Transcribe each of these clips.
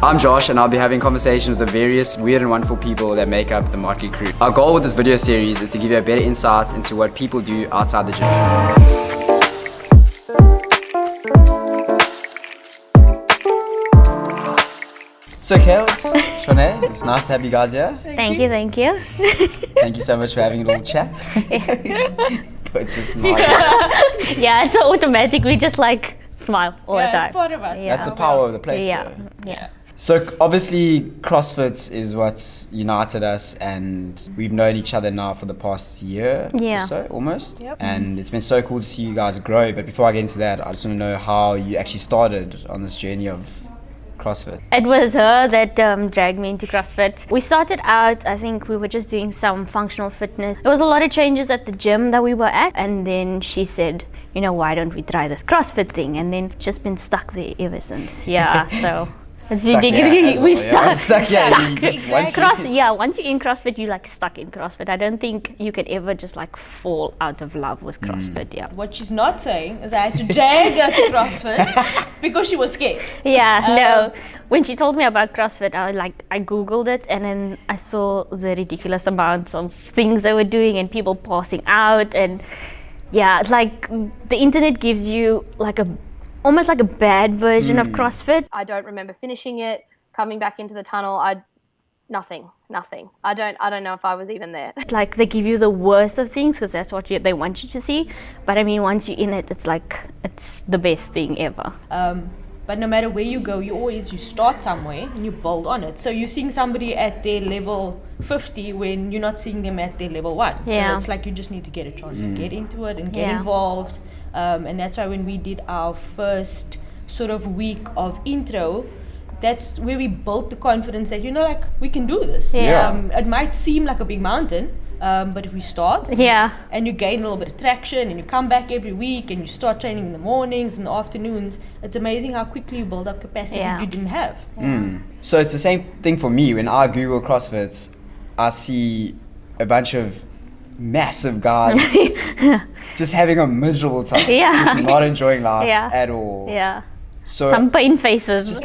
I'm Josh, and I'll be having conversations with the various weird and wonderful people that make up the Motley Crew. Our goal with this video series is to give you a better insight into what people do outside the gym. So Kayla, Charnee, it's nice to have you guys here. Thank you. Thank you so much for having a little chat. It's just smile. Yeah, it's automatic. We just like smile all the time. It's part of us. Yeah. That's the power of the place. Yeah. Though. Yeah. So obviously CrossFit is what's united us, and we've known each other now for the past year or so, almost. Yep. And it's been so cool to see you guys grow. But before I get into that, I just want to know how you actually started on this journey of CrossFit. It was her that dragged me into CrossFit. We started out, I think we were just doing some functional fitness. There was a lot of changes at the gym that we were at, and then she said, you know, why don't we try this CrossFit thing? And then just been stuck there ever since. Yeah, so We stuck. Yeah, you just once once you're in CrossFit, you're like stuck in CrossFit. I don't think you can ever just like fall out of love with CrossFit. Yeah. What she's not saying is I had to drag her to CrossFit because she was scared. Yeah, no. When she told me about CrossFit, I googled it, and then I saw the ridiculous amounts of things they were doing and people passing out, and yeah, like the internet gives you like almost like a bad version of CrossFit. I don't remember finishing it, coming back into the tunnel. Nothing. I don't know if I was even there. Like they give you the worst of things because that's what they want you to see. But I mean, once you're in it, it's like it's the best thing ever. But no matter where you go, you start somewhere and you build on it. So you're seeing somebody at their level 50 when you're not seeing them at their level 1. Yeah. So it's like you just need to get a chance to get into it and get involved. And that's why when we did our first sort of week of intro, that's where we built the confidence that, you know, like we can do this. It might seem like a big mountain, but if we start and you gain a little bit of traction and you come back every week and you start training in the mornings and the afternoons, it's amazing how quickly you build up capacity that you didn't have. So it's the same thing for me. When I Google CrossFit, I see a bunch of massive guys just having a miserable time, just not enjoying life at all. So some pain faces.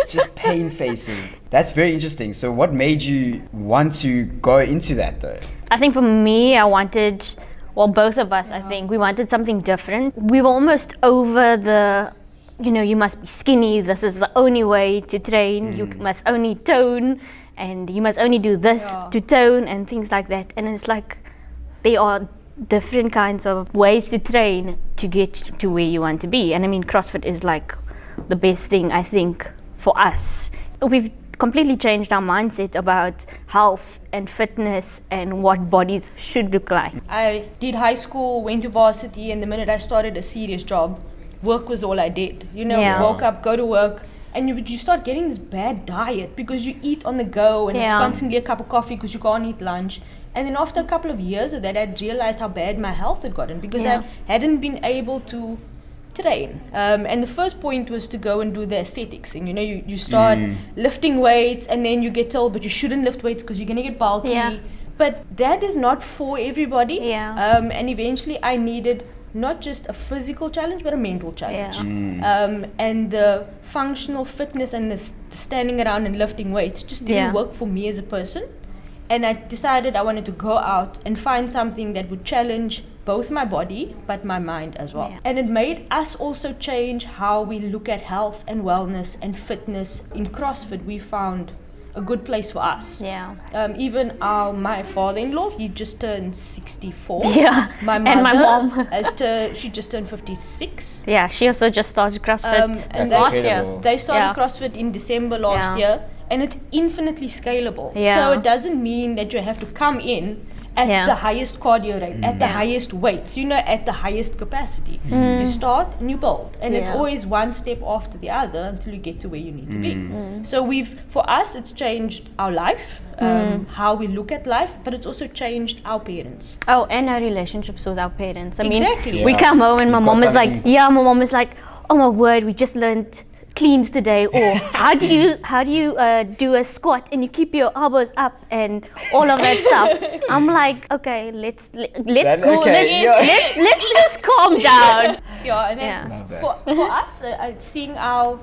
Just pain faces. That's very interesting. So what made you want to go into that though? I think for me, both of us, I think we wanted something different. We were almost over the, you know, you must be skinny, this is the only way to train, you must only tone, and you must only do this to tone and things like that. And it's like, there are different kinds of ways to train to get to where you want to be. And I mean, CrossFit is like the best thing, I think, for us. We've completely changed our mindset about health and fitness and what bodies should look like. I did high school, went to varsity, and the minute I started a serious job, work was all I did. You know, woke up, go to work, and you start getting this bad diet because you eat on the go and it's constantly a cup of coffee because you can't eat lunch. And then after a couple of years of that, I realized how bad my health had gotten because I hadn't been able to train. And the first point was to go and do the aesthetics thing. You know, you start lifting weights and then you get told, but you shouldn't lift weights because you're going to get bulky. But that is not for everybody. And eventually I needed not just a physical challenge, but a mental challenge. And the functional fitness and the standing around and lifting weights just didn't work for me as a person. And I decided I wanted to go out and find something that would challenge both my body, but my mind as well. And it made us also change how we look at health and wellness and fitness. In CrossFit, we found a good place for us. Even my father-in-law, he just turned 64. My mother, and my mom, she just turned 56. Yeah, she also just started CrossFit last year. They started CrossFit in December last year. And it's infinitely scalable. So it doesn't mean that you have to come in at the highest cardio rate, at the highest weights, you know, at the highest capacity. You start and you build. And it's always one step after the other until you get to where you need to be. So for us, it's changed our life, how we look at life, but it's also changed our parents. Oh, and our relationships with our parents. I mean, we come home and my mom is like, oh my word, we just learned cleans today, or how do you do a squat and you keep your elbows up and all of that stuff. I'm like, okay, let's just calm down. And then for us, seeing our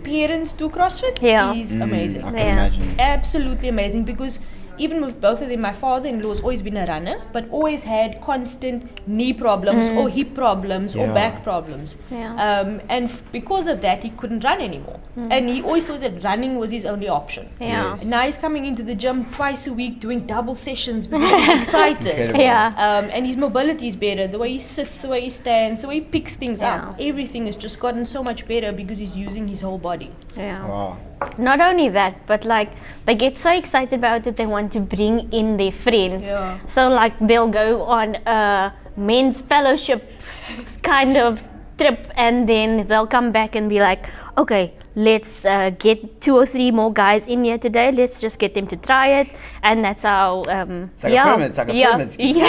parents do CrossFit is amazing. I can imagine. Absolutely amazing, because even with both of them, my father-in-law has always been a runner, but always had constant knee problems or hip problems or back problems. And because of that, he couldn't run anymore. And he always thought that running was his only option. Yes. Now he's coming into the gym twice a week doing double sessions because he's excited. And his mobility is better. The way he sits, the way he stands, the way he picks things up. Everything has just gotten so much better because he's using his whole body. Wow. Not only that, but like they get so excited about it, they want to bring in their friends. So like they'll go on a men's fellowship kind of trip, and then they'll come back and be like, okay, let's get 2 or 3 more guys in here today. Let's just get them to try it, and that's how. It's like a pyramid. It's like a pyramid scheme.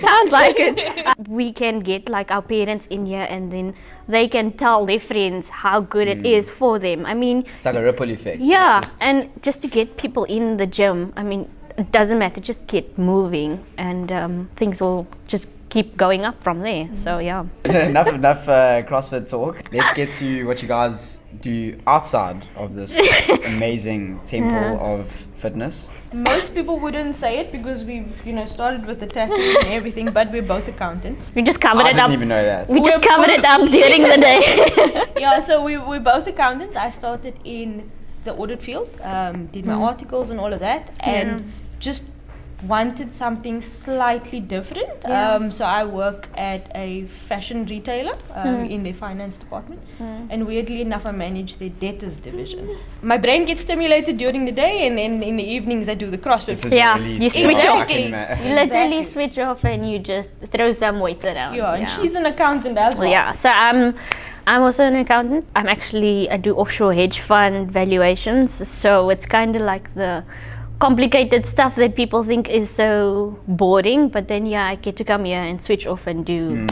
Sounds like it. We can get like our parents in here, and then they can tell their friends how good it is for them. I mean, it's like a ripple effect. And just to get people in the gym. I mean, it doesn't matter. Just get moving, and things will just keep going up from there. So enough CrossFit talk. Let's get to what you guys do outside of this amazing temple of fitness. Most people wouldn't say it because we've started with the tattoos and everything, but we're both accountants. We just covered it up. I didn't even know that. We just covered it up during the day. So we're both accountants. I started in the audit field, did my articles and all of that, and just wanted something slightly different. So I work at a fashion retailer in their finance department, and weirdly enough I manage their debtors division. My brain gets stimulated during the day, and then in the evenings I do the CrossFit. This is you switch off. Exactly. You literally switch off and you just throw some weights around. And she's an accountant as well. So I'm also an accountant. I do offshore hedge fund valuations, so it's kind of like the complicated stuff that people think is so boring, but then I get to come here and switch off and do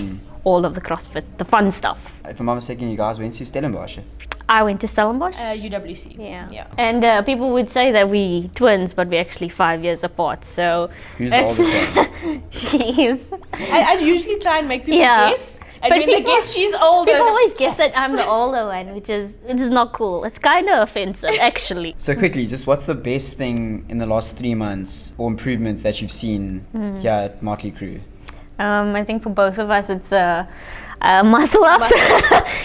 all of the CrossFit, the fun stuff. If I'm not mistaken, you guys went to Stellenbosch. I went to Stellenbosch. UWC. Yeah. And people would say that we twins, but we're actually 5 years apart. So who's the oldest one? She's. I'd usually try and make people guess. And but when they guess she's older, people always guess that I'm the older one, which is not cool. It's kind of offensive, actually. So quickly, just what's the best thing in the last 3 months or improvements that you've seen here at Motley Crew? I think for both of us, it's muscle ups.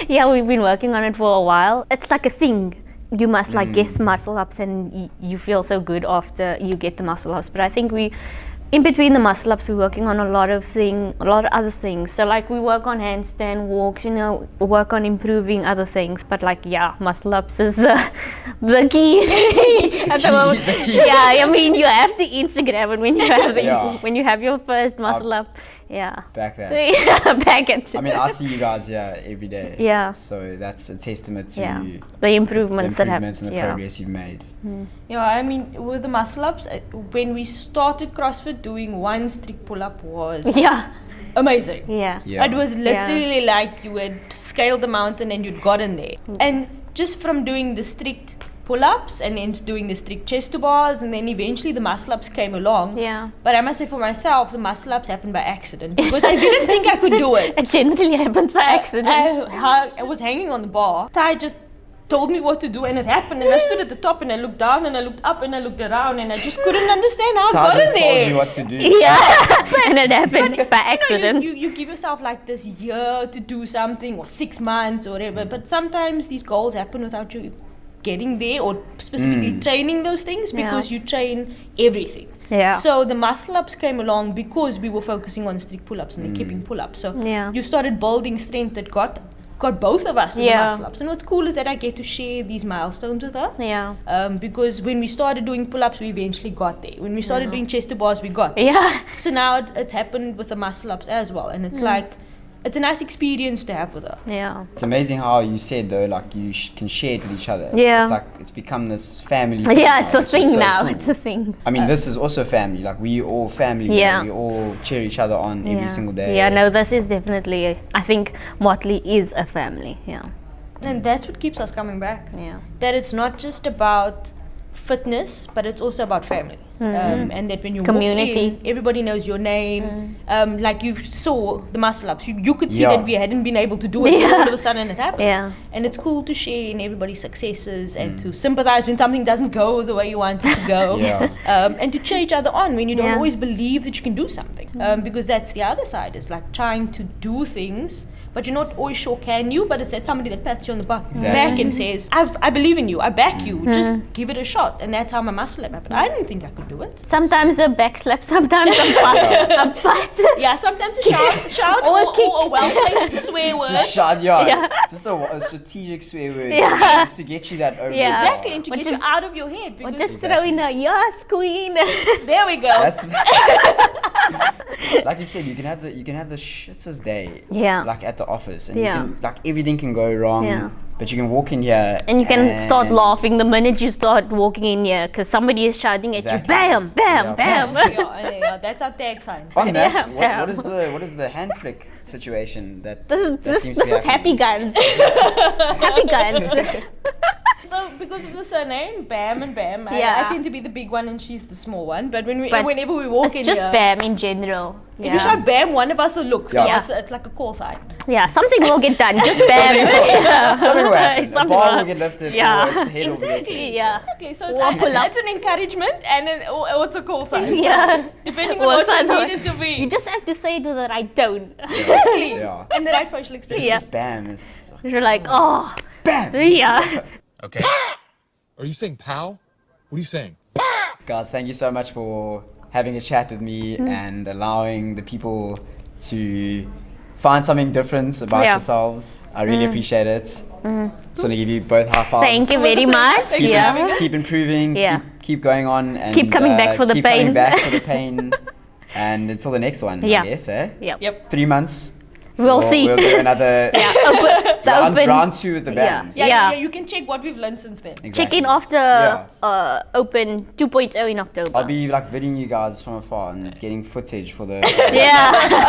We've been working on it for a while. It's like a thing. You must like guess muscle ups, and you feel so good after you get the muscle ups. But I think in between the muscle ups, we're working on a lot of other things. So like we work on handstand walks, work on improving other things. But like muscle ups is the key at the moment. I mean you have to Instagram, and when you have your first muscle up, back that. Back it. I mean, I see you guys every day. So that's a testament to the improvements that happen and the progress you've made. I mean, with the muscle ups, when we started CrossFit, doing one strict pull up was amazing. It was literally like you had scaled the mountain and you'd gotten there. And just from doing the strict pull-ups and then doing the strict chest to bars, and then eventually the muscle-ups came along. But I must say for myself, the muscle-ups happened by accident because I didn't think I could do it. It generally happens by accident. I was hanging on the bar. Ty just told me what to do, and it happened, and I stood at the top and I looked down and I looked up and I looked around, and I just couldn't understand how I got in there. Told you what to do. And it happened by accident. You give yourself like this year to do something, or 6 months or whatever, but sometimes these goals happen without you getting there or specifically training those things, because you train everything. So the muscle ups came along because we were focusing on strict pull-ups and the keeping pull-ups. So you started building strength that got both of us to the muscle ups. And what's cool is that I get to share these milestones with her. Because when we started doing pull-ups, we eventually got there. When we started doing chest to bars, we got there. So now it's happened with the muscle ups as well, and it's like it's a nice experience to have with her. It's amazing how you said though, like you can share it with each other. It's like it's become this family. It's a thing now. Cool. It's a thing. I mean, this is also family. Like we all family. We all cheer each other on every single day. This is definitely. I think Motley is a family. And that's what keeps us coming back. That it's not just about fitness, but it's also about family. And that when you Community. walk in, everybody knows your name. Like you saw the muscle ups, you could see Yeah. that we hadn't been able to do it. Yeah. All of a sudden it happened. Yeah. And it's cool to share in everybody's successes and to sympathize when something doesn't go the way you want it to go. Yeah. And to cheer each other on when you don't Yeah. always believe that you can do something. Because that's the other side, is like trying to do things, but you're not always sure can you, but it's that somebody that pats you on the back and says, I believe in you, I back you, just give it a shot. And that's how my muscle up happened. I didn't think I could do it. Sometimes a back slap, sometimes a butt. Yeah, sometimes a shout Or a or kick. a well-placed swear word. Just shout, just a strategic swear word, just to get you that over. Yeah. Exactly, and to Or get just- you out of your head. Or Because just throw in a yes, queen. there we go. That's like you said, you can have the shittest day. Yeah. Like at the office, and Yeah. you can, like everything can go wrong. Yeah. But you can walk in here And you can start laughing the minute you start walking in here because somebody is shouting at Exactly. you, bam, bam, Yeah, bam. Yeah, that's our tag sign. On that, Yeah. what is the hand flick situation that This seems to is be happy happening? guns. Happy guns. So because of the surname, Bam and Bam, Yeah. I tend to be the big one and she's the small one. But But whenever we walk in It's just here, bam in general. if you shout Bam, one of us will look. So Yeah. it's like a call sign. Yeah, something will get done. Just bam. Something will happen. A Something bar will- will get lifted. Yeah. Or a head will be lifted. Exactly, yeah. Exactly. So Or pull up. it's an encouragement and or it's a call sign. So Yeah. depending on Or what you something. need it to be. You just have to say it with the right tone. exactly. Yeah. And the right facial expression. It's Yeah. just bam. It's You're like, oh, bam. yeah. Okay. Are you saying pow? What are you saying? Guys, thank you so much for having a chat with me and allowing the people to find something different about Yeah. yourselves. I really appreciate it. Just want to give you both high fives. Thank you very It was a pleasure. much. Thank you for having Yeah. us. Keep improving. Yeah. Keep going on. And Keep coming back for the keep pain. coming back for the pain. And until the next one, Yeah. I guess, eh? Yep. 3 months. We'll see. We'll do another round 2 with the Yeah. bands. Yeah, you can check what we've learned since then. Exactly. Check in after Yeah. Open 2.0 in October. I'll be like videoing you guys from afar and getting footage for the Yeah.